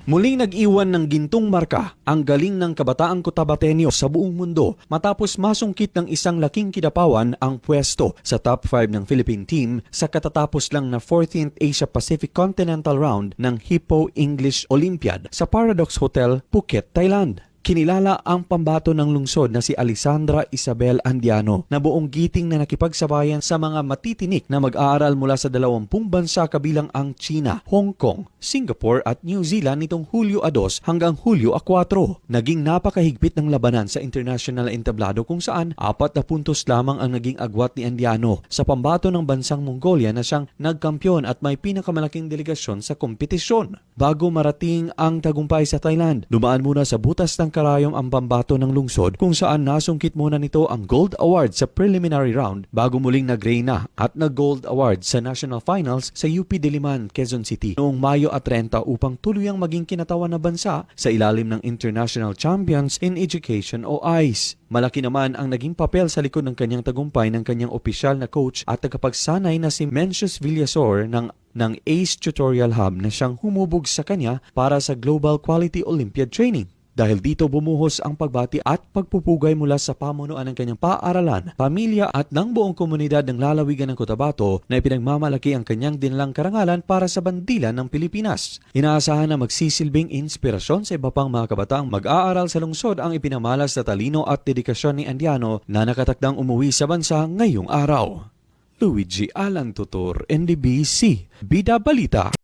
Muling nag-iwan ng gintong marka ang galing ng kabataang Cotabateño sa buong mundo matapos masungkit ng isang laking kidapawan ang pwesto sa top 5 ng Philippine team sa katatapos lang na 14th Asia Pacific Continental Round ng Hippo English Olympiad sa Paradox Hotel, Phuket, Thailand. Kinilala ang pambato ng lungsod na si Alessandra Isabel Andiano na buong giting na nakipagsabayan sa mga matitinik na mag-aaral mula sa 20 bansa kabilang ang China, Hong Kong, Singapore at New Zealand nitong Hulyo 2 hanggang Hulyo 4. Naging napakahigpit ng labanan sa international entablado kung saan 4 na puntos lamang ang naging agwat ni Andiano sa pambato ng bansang Mongolia na siyang nagkampiyon at may pinakamalaking delegasyon sa kompetisyon. Bago marating ang tagumpay sa Thailand, dumaan muna sa butas ng karayom ang pambato ng lungsod kung saan nasungkit muna nito ang Gold Award sa preliminary round bago muling nag-reyna at nag-Gold Award sa National Finals sa UP Diliman, Quezon City noong Mayo 30 upang tuluyang maging kinatawan na bansa sa ilalim ng International Champions in Education o ICE. Malaki naman ang naging papel sa likod ng kanyang tagumpay ng kanyang opisyal na coach at tagapagsanay na si Mencius Villasor ng ACE Tutorial Hub na siyang humubog sa kanya para sa Global Quality Olympiad Training. Dahil dito bumuhos ang pagbati at pagpupugay mula sa pamunuan ng kanyang paaralan, pamilya at ng buong komunidad ng lalawigan ng Cotabato na ipinagmamalaki ang kanyang dinalang karangalan para sa bandila ng Pilipinas. Inaasahan na magsisilbing inspirasyon sa iba pang mga kabataang mag-aaral sa lungsod ang ipinamalas na talino at dedikasyon ni Andiano na nakatakdang umuwi sa bansa ngayong araw. Luigi Alan Tutor, NDBC, Bida Balita.